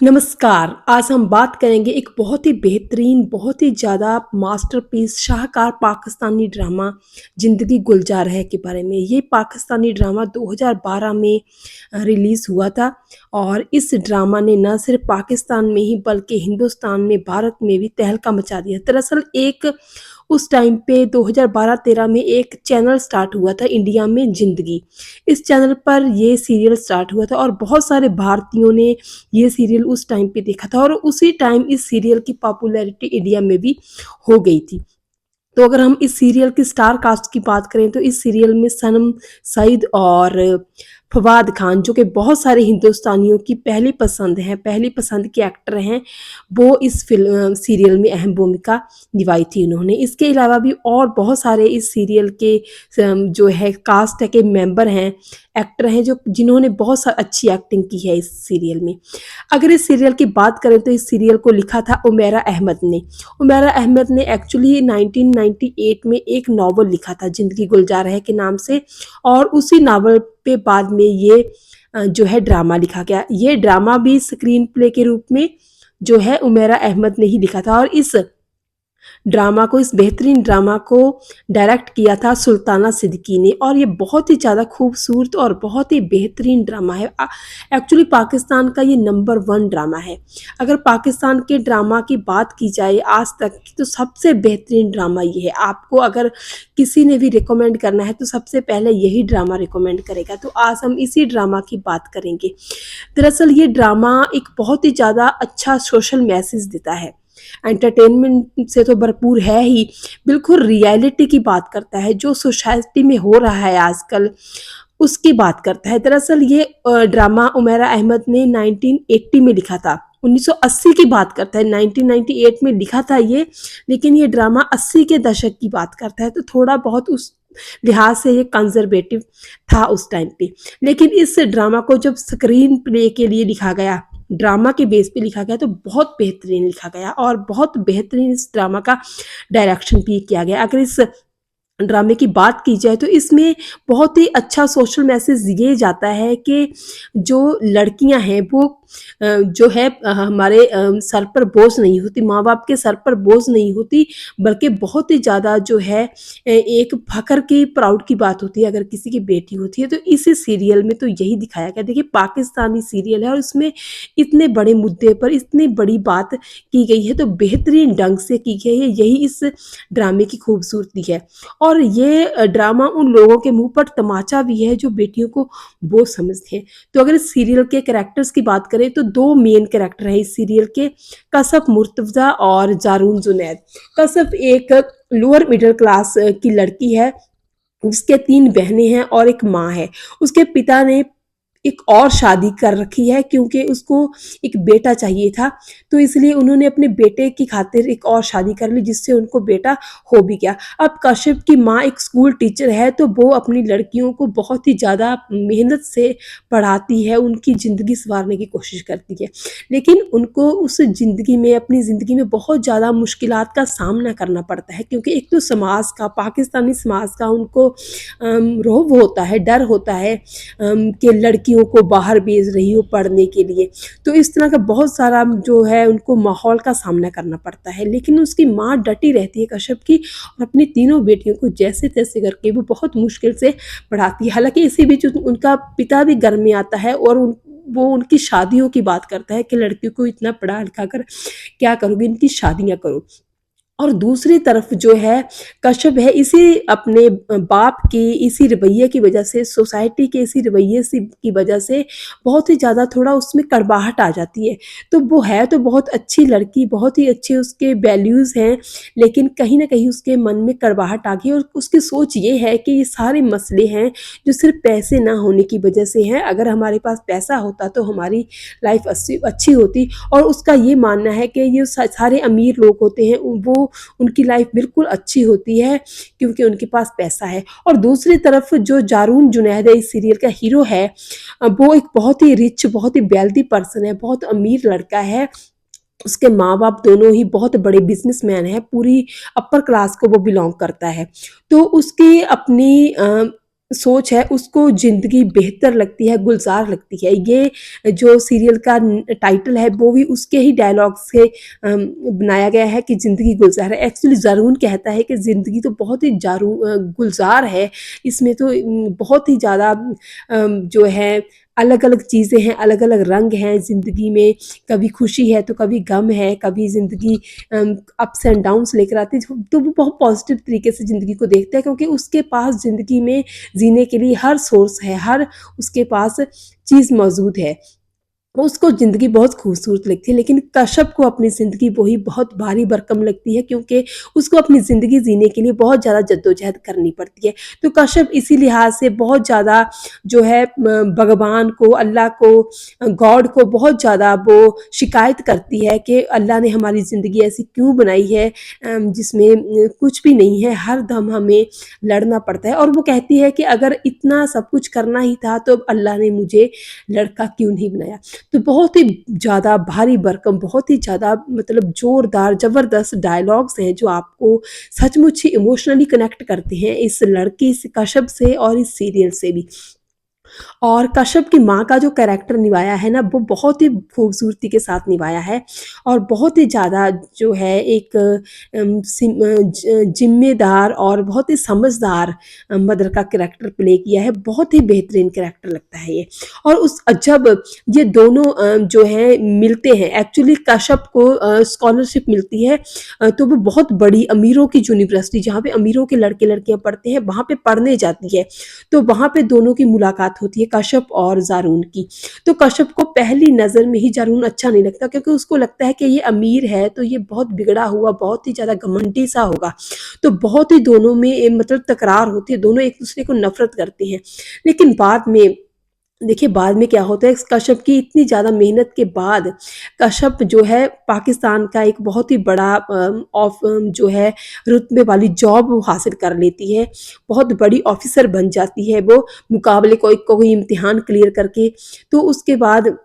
नमस्कार, आज हम बात करेंगे एक बहुत ही बेहतरीन, बहुत ही ज़्यादा मास्टरपीस, शाहकार पाकिस्तानी ड्रामा ज़िंदगी गुलजार है के बारे में। ये पाकिस्तानी ड्रामा 2012 में रिलीज़ हुआ था और इस ड्रामा ने ना सिर्फ़ पाकिस्तान में ही बल्कि हिंदुस्तान में, भारत में भी तहलका मचा दिया। दरअसल एक उस टाइम पे 2012-13 में एक चैनल स्टार्ट हुआ था इंडिया में ज़िंदगी। इस चैनल पर ये सीरियल स्टार्ट हुआ था और बहुत सारे भारतीयों ने ये सीरियल उस टाइम पे देखा था और उसी टाइम इस सीरियल की पॉपुलैरिटी इंडिया में भी हो गई थी। तो अगर हम इस सीरियल की स्टार कास्ट की बात करें तो इस सीरियल में सनम सईद और फवाद खान जो कि बहुत सारे हिंदुस्तानियों की पहली पसंद हैं, पहली पसंद के एक्टर हैं, वो इस सीरियल में अहम भूमिका निभाई थी उन्होंने। इसके अलावा भी और बहुत सारे इस सीरियल के जो है कास्ट है के मेंबर हैं, एक्टर हैं जो जिन्होंने बहुत अच्छी एक्टिंग की है इस सीरियल में। अगर इस सीरियल की बात करें तो इस सीरियल को लिखा था उमैरा अहमद ने। उमैरा अहमद ने एक्चुअली 1998 में एक नॉवल लिखा था ज़िंदगी गुलजार है के नाम से और उसी नॉवल पे बाद में ये जो है ड्रामा लिखा गया। ये ड्रामा भी स्क्रीन प्ले के रूप में जो है उमैरा अहमद ने ही लिखा था और इस बेहतरीन ड्रामा को डायरेक्ट किया था सुल्ताना सिद्दीकी ने और ये बहुत ही ज़्यादा खूबसूरत और बहुत ही बेहतरीन ड्रामा है। एक्चुअली पाकिस्तान का ये नंबर 1 ड्रामा है। अगर पाकिस्तान के ड्रामा की बात की जाए आज तक की तो सबसे बेहतरीन ड्रामा ये है। आपको अगर किसी ने भी रिकमेंड करना है तो सबसे पहले यही ड्रामा रिकमेंड करेगा। तो आज हम इसी ड्रामा की बात करेंगे। दरअसल ये ड्रामा एक बहुत ही ज़्यादा अच्छा सोशल मैसेज देता है। एंटरटेनमेंट से तो भरपूर है ही, बिल्कुल रियलिटी की बात करता है, जो सोसाइटी में हो रहा है आजकल, उसकी बात करता है। दरअसल ये ड्रामा उमैरा अहमद ने 1980 में लिखा था। 1980 की बात करता है, 1998 में लिखा था ये, लेकिन ये ड्रामा 80 के दशक की बात करता है, तो थोड़ा बहुत उस लिहाज से ये कंजर्वेटिव था उस टाइम पे। लेकिन इस ड्रामा को जब स्क्रीन प्ले के लिए लिखा गया, ड्रामा के बेस पे लिखा गया तो बहुत बेहतरीन लिखा गया और बहुत बेहतरीन इस ड्रामा का डायरेक्शन भी किया गया। अगर इस ड्रामे की बात की जाए तो इसमें बहुत ही अच्छा सोशल मैसेज ये जाता है कि जो लड़कियां हैं वो जो है हमारे सर पर बोझ नहीं होती, माँ बाप के सर पर बोझ नहीं होती, बल्कि बहुत ही ज़्यादा जो है एक फ़ख्र की प्राउड की बात होती है अगर किसी की बेटी होती है। तो इस सीरियल में तो यही दिखाया गया। देखिए पाकिस्तानी सीरियल है और इसमें इतने बड़े मुद्दे पर इतनी बड़ी बात की गई है, तो बेहतरीन ढंग से की गई है, यही इस ड्रामे की खूबसूरती है। और ये ड्रामा उन लोगों के मुंह पर तमाचा भी है जो बेटियों को बोझ समझते हैं। तो अगर इस सीरियल के कैरेक्टर्स की बात करें तो 2 मेन कैरेक्टर हैं इस सीरियल के, कसफ मुर्तज़ा और जारून जुनैद। कसफ एक लोअर मिडिल क्लास की लड़की है, जिसके 3 बहनें हैं और एक माँ है। उसके पिता ने एक और शादी कर रखी है क्योंकि उसको एक बेटा चाहिए था, तो इसलिए उन्होंने अपने बेटे की खातिर एक और शादी कर ली जिससे उनको बेटा हो भी गया। अब कश्यप की माँ एक स्कूल टीचर है तो वो अपनी लड़कियों को बहुत ही ज़्यादा मेहनत से पढ़ाती है, उनकी ज़िंदगी सँवारने की कोशिश करती है। लेकिन उनको उस ज़िंदगी में अपनी ज़िंदगी में बहुत ज़्यादा मुश्किलात का सामना करना पड़ता है क्योंकि एक तो समाज का, पाकिस्तानी समाज का उनको रौब होता है, डर होता है कि लड़कियों को बाहर भेज रही हो पढ़ने के लिए। तो इस तरह का बहुत सारा जो है उनको माहौल का सामना करना पड़ता है। लेकिन उसकी माँ डटी रहती है कश्यप की और अपनी तीनों बेटियों को जैसे-तैसे करके वो बहुत मुश्किल से पढ़ाती है। हालाँकि इसी बीच उनका पिता भी घर में आता है और वो उनकी शादियों की बात करता है कि लड़कियों को इतना पढ़ा-लिखा कर क्या करोगे, इनकी शादियाँ करो। और दूसरी तरफ जो है कश्यप है इसी अपने बाप के इसी रवैये की वजह से, सोसाइटी के इसी रवैये से की वजह से बहुत ही ज़्यादा थोड़ा उसमें कड़वाहट आ जाती है। तो वो है तो बहुत अच्छी लड़की, बहुत ही अच्छे उसके वैल्यूज़ हैं, लेकिन कहीं न कहीं उसके मन में कड़वाहट आ गई और उसकी सोच ये है कि ये सारे मसले हैं जो सिर्फ़ पैसे ना होने की वजह से हैं। अगर हमारे पास पैसा होता तो हमारी लाइफ़ अच्छी होती और उसका ये मानना है कि ये सारे अमीर लोग होते हैं वो उनकी लाइफ बिल्कुल अच्छी होती है क्योंकि उनके पास पैसा है। और दूसरी तरफ जो जारून जुनैद है इस सीरियल का हीरो है, वो एक बहुत ही रिच, बहुत ही वेल्दी पर्सन है, बहुत अमीर लड़का है। उसके माँ-बाप दोनों ही बहुत बड़े बिज़नेसमैन हैं, पूरी अपर क्लास को वो बिलॉन्ग करता है। तो उसकी अपनी सोच है उसको ज़िंदगी बेहतर लगती है, गुलज़ार लगती है। ये जो सीरियल का टाइटल है वो भी उसके ही डायलॉग से बनाया गया है कि ज़िंदगी गुलज़ार है। एक्चुअली ज़ारून कहता है कि ज़िंदगी तो बहुत ही गुलज़ार है, इसमें तो बहुत ही ज़्यादा जो है अलग-अलग चीज़ें हैं, अलग-अलग रंग हैं ज़िंदगी में, कभी खुशी है तो कभी गम है, कभी ज़िंदगी अप्स एंड डाउन्स लेकर आती है, तो वो बहुत पॉज़िटिव तरीके से ज़िंदगी को देखता है क्योंकि उसके पास ज़िंदगी में जीने के लिए हर सोर्स है, हर उसके पास चीज़ मौजूद है। उसको ज़िंदगी बहुत खूबसूरत लगती है, लेकिन कश्यप को अपनी ज़िंदगी वही बहुत भारी भरकम लगती है क्योंकि उसको अपनी ज़िंदगी जीने के लिए बहुत ज़्यादा जद्दोजहद करनी पड़ती है। तो कश्यप इसी लिहाज से बहुत ज़्यादा जो है भगवान को, अल्लाह को, गॉड को बहुत ज़्यादा वो शिकायत करती है कि अल्लाह ने हमारी ज़िंदगी ऐसी क्यों बनाई है जिसमें कुछ भी नहीं है, हर दम हमें लड़ना पड़ता है और वो कहती है कि अगर इतना सब कुछ करना ही था तो अल्लाह ने मुझे लड़का क्यों नहीं बनाया। तो बहुत ही ज़्यादा भारी भरकम, बहुत ही ज़्यादा मतलब ज़ोरदार, ज़बरदस्त डायलॉग्स हैं जो आपको सचमुच ही इमोशनली कनेक्ट करते हैं इस लड़की से, कश्यप से और इस सीरियल से भी। और कश्यप की माँ का जो कैरेक्टर निभाया है ना वो बहुत ही खूबसूरती के साथ निभाया है और बहुत ही ज़्यादा जो है एक ज़िम्मेदार और बहुत ही समझदार मदर का कैरेक्टर प्ले किया है। बहुत ही बेहतरीन कैरेक्टर लगता है ये। और उस जब ये दोनों जो है मिलते हैं, एक्चुअली कश्यप को स्कॉलरशिप मिलती है तो वो बहुत बड़ी अमीरों की यूनिवर्सिटी जहाँ पे अमीरों के लड़के-लड़कियाँ पढ़ते हैं वहाँ पे पढ़ने जाती है। तो वहाँ पे दोनों की मुलाकात होती है कश्यप और ज़ारून की। तो कश्यप को पहली नज़र में ही ज़ारून अच्छा नहीं लगता क्योंकि उसको लगता है कि ये अमीर है तो ये बहुत बिगड़ा हुआ, बहुत ही ज़्यादा घमंडी सा होगा। तो बहुत ही दोनों में मतलब तकरार होती है, दोनों एक-दूसरे को नफ़रत करते हैं। लेकिन बाद में देखिए बाद में क्या होता है कश्यप की इतनी ज़्यादा मेहनत के बाद कश्यप जो है पाकिस्तान का एक बहुत ही बड़ा जो है रुतबे वाली जॉब वो हासिल कर लेती है। बहुत बड़ी ऑफ़िसर बन जाती है वो मुकाबले कोई इम्तिहान क्लियर करके। तो उसके बाद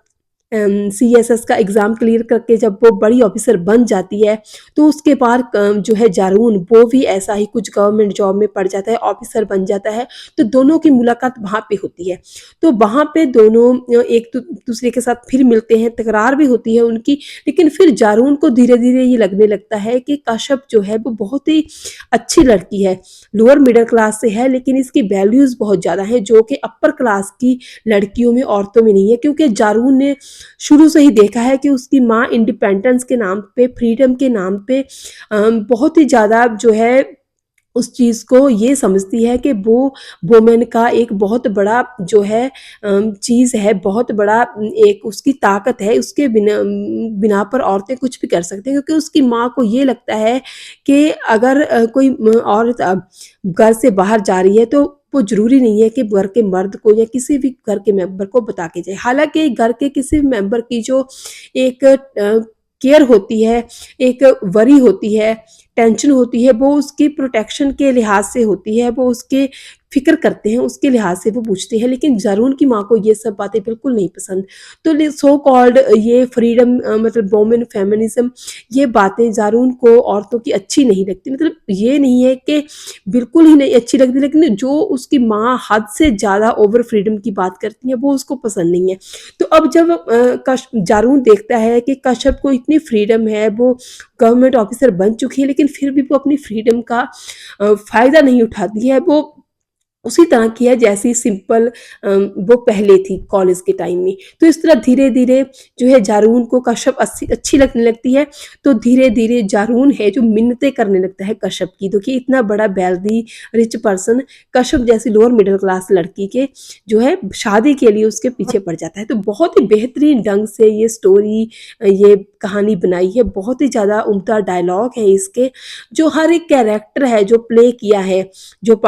सीएसएस का एग्ज़ाम क्लियर करके जब वो बड़ी ऑफ़िसर बन जाती है, तो उसके बाद जो है ज़ारून वो भी ऐसा ही कुछ गवर्नमेंट जॉब में पड़ जाता है, ऑफ़िसर बन जाता है, तो दोनों की मुलाकात वहाँ पे होती है। तो वहाँ पे दोनों एक दूसरे के साथ फिर मिलते हैं, तकरार भी होती है उनकी, लेकिन फिर ज़ारून को धीरे-धीरे ये लगने लगता है कि कश्यप जो है वो बहुत ही अच्छी लड़की है, लोअर मिडल क्लास से है लेकिन इसकी वैल्यूज़ बहुत ज़्यादा हैं, जो कि अपर क्लास की लड़कियों में, औरतों में नहीं है क्योंकि ज़ारून ने शुरू से ही देखा है कि उसकी माँ इंडिपेंडेंस के नाम पे, फ्रीडम के नाम पे बहुत ही ज़्यादा जो है उस चीज़ को ये समझती है कि वो वुमेन का एक बहुत बड़ा जो है चीज़ है, बहुत बड़ा एक उसकी ताकत है, उसके बिना पर औरतें कुछ भी कर सकती हैं क्योंकि उसकी माँ को ये लगता है कि अगर कोई औरत घर से बाहर जा रही है तो वो ज़रूरी नहीं है कि घर के मर्द को या किसी भी घर के मेंबर को बता के जाए। हालाँकि घर के किसी भी मेंबर की जो एक केयर होती है, एक वरी होती है, टेंशन होती है, वो उसकी प्रोटेक्शन के लिहाज से होती है, वो उसके फ़िक्र करते हैं, उसके लिहाज से वो पूछते हैं, लेकिन ज़ारून की माँ को ये सब बातें बिल्कुल नहीं पसंद। तो सो कॉल्ड ये फ्रीडम मतलब वुमेन फेमिनिज़्म ये बातें ज़ारून को औरतों की अच्छी नहीं लगती। मतलब ये नहीं है कि बिल्कुल ही नहीं अच्छी लगती, लेकिन जो उसकी माँ हद से ज़्यादा ओवर फ्रीडम की बात करती है, वो उसको पसंद नहीं है। तो अब जब ज़ारून देखता है कि कश्यप को इतनी फ्रीडम है, वो गवर्नमेंट ऑफिसर बन चुकी है लेकिन फिर भी वो अपनी फ्रीडम का फ़ायदा नहीं उठाती है, वो उसी तरह की है जैसी सिंपल वो पहले थी कॉलेज के टाइम में। तो इस तरह धीरे-धीरे जो है ज़ारून को कश्यप अच्छी लगने लगती है, तो धीरे-धीरे ज़ारून है जो मिन्नतें करने लगता है कश्यप की। देखिए इतना बड़ा वेल्दी रिच पर्सन कश्यप जैसी लोअर मिडल क्लास लड़की के जो है शादी के लिए उसके पीछे पड़ जाता है। तो बहुत ही बेहतरीन ढंग से ये स्टोरी ये कहानी बनाई है, बहुत ही ज़्यादा उम्दा डायलॉग है इसके, जो हर एक कैरेक्टर है जो प्ले किया है, जो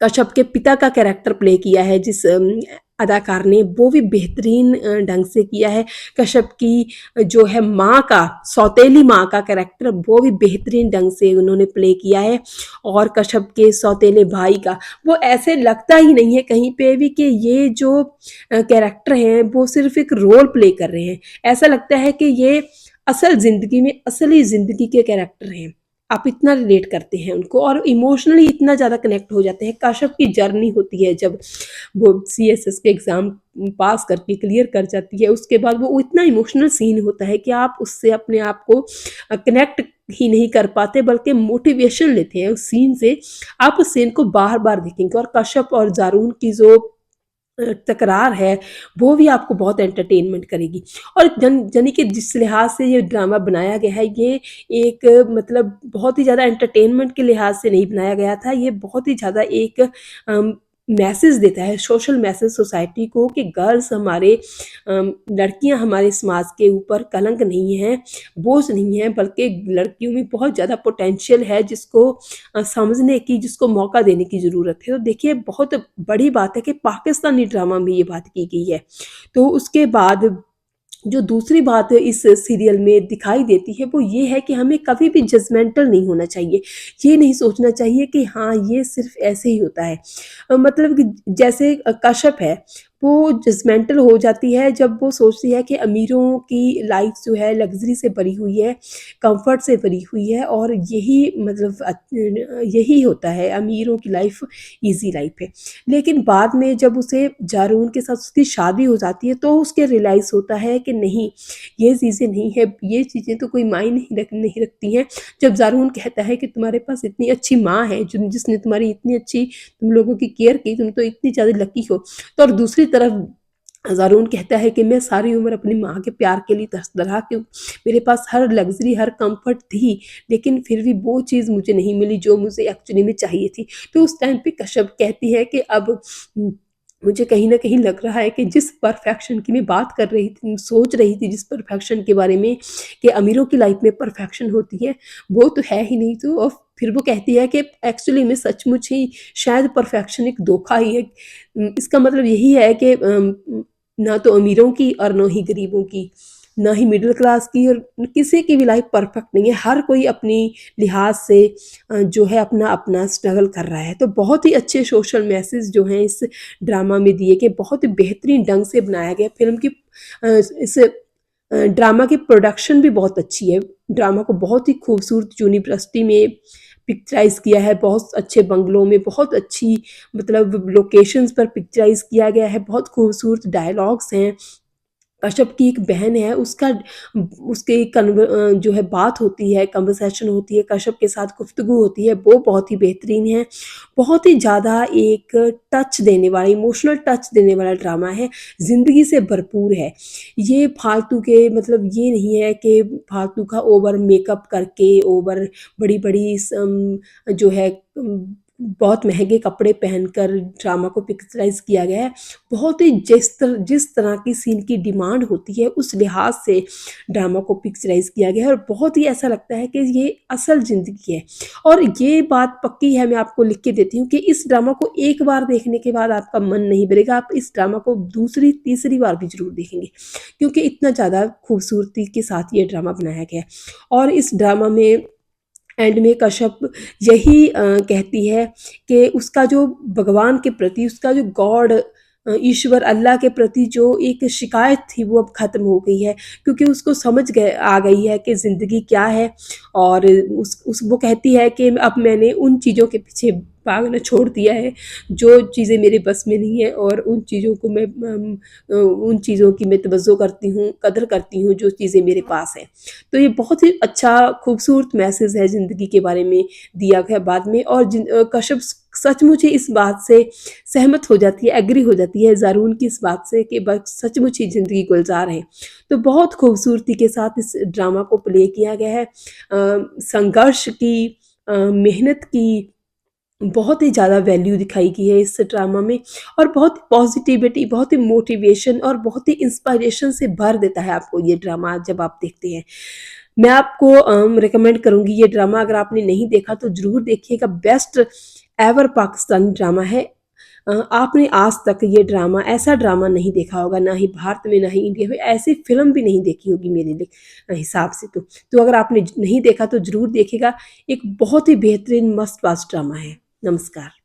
कश्यप के पिता का कैरेक्टर प्ले किया है जिस अदाकार ने वो भी बेहतरीन ढंग से किया है। कश्यप की जो है माँ का सौतेली माँ का कैरेक्टर वो भी बेहतरीन ढंग से उन्होंने प्ले किया है और कश्यप के सौतेले भाई का वो ऐसे लगता ही नहीं है कहीं पे भी कि ये जो कैरेक्टर हैं वो सिर्फ एक रोल प्ले कर रहे हैं। ऐसा लगता है कि ये असल ज़िंदगी में असली ज़िंदगी के कैरेक्टर हैं। आप इतना रिलेट करते हैं उनको और इमोशनली इतना ज़्यादा कनेक्ट हो जाते हैं। कश्यप की जर्नी होती है जब वो सीएसएस के एग्ज़ाम पास करके क्लियर कर जाती है, उसके बाद वो इतना इमोशनल सीन होता है कि आप उससे अपने आप को कनेक्ट ही नहीं कर पाते बल्कि मोटिवेशन लेते हैं उस सीन से। आप उस सीन को बार-बार देखेंगे और कश्यप और ज़ारून की जो तकरार है, वो भी आपको बहुत एंटरटेनमेंट करेगी। और यानी कि जिस लिहाज से ये ड्रामा बनाया गया है, ये एक मतलब बहुत ही ज़्यादा एंटरटेनमेंट के लिहाज से नहीं बनाया गया था, ये बहुत ही ज़्यादा एक मैसेज देता है, सोशल मैसेज सोसाइटी को कि गर्ल्स हमारे लड़कियां हमारे समाज के ऊपर कलंक नहीं हैं, बोझ नहीं हैं, बल्कि लड़कियों में बहुत ज़्यादा पोटेंशियल है जिसको समझने की, जिसको मौका देने की ज़रूरत है। तो देखिए बहुत बड़ी बात है कि पाकिस्तानी ड्रामा में ये बात की गई है। तो उसके बाद जो दूसरी बात इस सीरियल में दिखाई देती है वो ये है कि हमें कभी भी जजमेंटल नहीं होना चाहिए। ये नहीं सोचना चाहिए कि हाँ, ये सिर्फ़ ऐसे ही होता है। मतलब कि जैसे कश्यप है, वो जजमेंटल हो जाती है जब वो सोचती है कि अमीरों की लाइफ़ जो है लग्ज़री से भरी हुई है, कम्फ़र्ट से भरी हुई है और यही मतलब यही होता है, अमीरों की लाइफ़ ईज़ी लाइफ़ है। लेकिन बाद में जब उसे जारून के साथ उसकी शादी हो जाती है तो उसके रियलाइज़ होता है कि नहीं, ये चीज़ें नहीं है, ये चीज़ें तो कोई मायने नहीं रखती हैं। जब जारून कहता है कि तुम्हारे पास इतनी अच्छी माँ है जिसने तुम्हारी इतनी अच्छी तुम लोगों की केयर की, तुम तो इतनी ज़्यादा लकी हो। तो और दूसरी तरफ ज़ारून कहता है कि मैं सारी उम्र अपनी माँ के प्यार के लिए तरसता रहा, क्यों मेरे पास हर लग्ज़री, हर कम्फ़र्ट थी, लेकिन फिर भी वो चीज़ मुझे नहीं मिली जो मुझे एक्चुअली में चाहिए थी। तो उस टाइम पे कश्यप कहती है कि अब मुझे कहीं न कहीं लग रहा है कि जिस परफ़ेक्शन की मैं बात कर रही थी, सोच रही थी जिस परफ़ेक्शन के बारे में कि अमीरों की लाइफ़ में परफ़ेक्शन होती है, वो तो है ही नहीं। तो और फिर वो कहती है कि एक्चुअली में सचमुच ही शायद परफ़ेक्शन एक धोखा ही है। इसका मतलब यही है कि ना तो अमीरों की और ना ही गरीबों की, ना ही मिडल क्लास की और किसी की भी लाइफ़ परफ़ेक्ट नहीं है। हर कोई अपनी लिहाज से जो है अपना-अपना स्ट्रगल कर रहा है। तो बहुत ही अच्छे सोशल मैसेज जो हैं इस ड्रामा में दिए गए, बहुत ही बेहतरीन ढंग से बनाया गया। फ़िल्म की इस ड्रामा की प्रोडक्शन भी बहुत अच्छी है। ड्रामा को बहुत ही खूबसूरत यूनिवर्सिटी में पिक्चराइज़ किया है, बहुत अच्छे बंगलों में, बहुत अच्छी मतलब लोकेशंस पर पिक्चराइज़ किया गया है, बहुत खूबसूरत डायलॉग्स हैं। कश्यप की एक बहन है, उसका उसके जो है बात होती है, कन्वर्सेशन होती है, कश्यप के साथ गुफ्तगू होती है, वो बहुत ही बेहतरीन है। बहुत ही ज़्यादा एक टच देने वाला, इमोशनल टच देने वाला ड्रामा है, ज़िंदगी से भरपूर है। ये फालतू के मतलब ये नहीं है कि फालतू का ओवर मेकअप करके, ओवर बड़ी-बड़ी जो है बहुत महँगे कपड़े पहनकर ड्रामा को पिक्चराइज़ किया गया है। बहुत ही जिस तरह की सीन की डिमांड होती है उस लिहाज से ड्रामा को पिक्चराइज़ किया गया है और बहुत ही ऐसा लगता है कि ये असल ज़िंदगी है। और ये बात पक्की है, मैं आपको लिख के देती हूँ कि इस ड्रामा को एक बार देखने के बाद आपका मन नहीं भरेगा, आप इस ड्रामा को दूसरी, तीसरी बार भी ज़रूर देखेंगे, क्योंकि इतना ज़्यादा खूबसूरती के साथ ये ड्रामा बनाया गया है। और इस ड्रामा में एंड में कश्यप यही कहती है कि उसका जो भगवान के प्रति, उसका जो गॉड ईश्वर अल्लाह के प्रति जो एक शिकायत थी वो अब ख़त्म हो गई है, क्योंकि उसको समझ आ गई है कि ज़िंदगी क्या है। और उस वो कहती है कि अब मैंने उन चीज़ों के पीछे भागना छोड़ दिया है जो चीज़ें मेरे बस में नहीं है, और उन चीज़ों को मैं उन चीज़ों की मैं तवज्जो करती हूँ, कदर करती हूँ जो चीज़ें मेरे पास हैं। तो ये बहुत ही अच्छा खूबसूरत मैसेज है ज़िंदगी के बारे में दिया गया बाद में। और कश्यप सचमुच ही इस बात से सहमत हो जाती है, एग्री हो जाती है ज़ारून की इस बात से कि बस सचमुच ही ज़िंदगी गुलज़ार है। तो बहुत खूबसूरती के साथ इस ड्रामा को प्ले किया गया है। संघर्ष की, मेहनत की बहुत ही ज़्यादा वैल्यू दिखाई गई है इस ड्रामा में, और बहुत पॉजिटिविटी, बहुत ही मोटिवेशन और बहुत ही इंस्पायरेशन से भर देता है आपको ये ड्रामा जब आप देखते हैं। मैं आपको रिकमेंड करूँगी ये ड्रामा, अगर आपने नहीं देखा तो ज़रूर देखिएगा। बेस्ट एवर पाकिस्तानी ड्रामा है। आपने आज तक ये ड्रामा, ऐसा ड्रामा नहीं देखा होगा, ना ही भारत में, ना ही इंडिया में, ऐसी फ़िल्म भी नहीं देखी होगी मेरे हिसाब से तो। तो अगर आपने नहीं देखा तो ज़रूर देखिएगा। एक बहुत ही बेहतरीन मस्ट वॉच ड्रामा है। नमस्कार।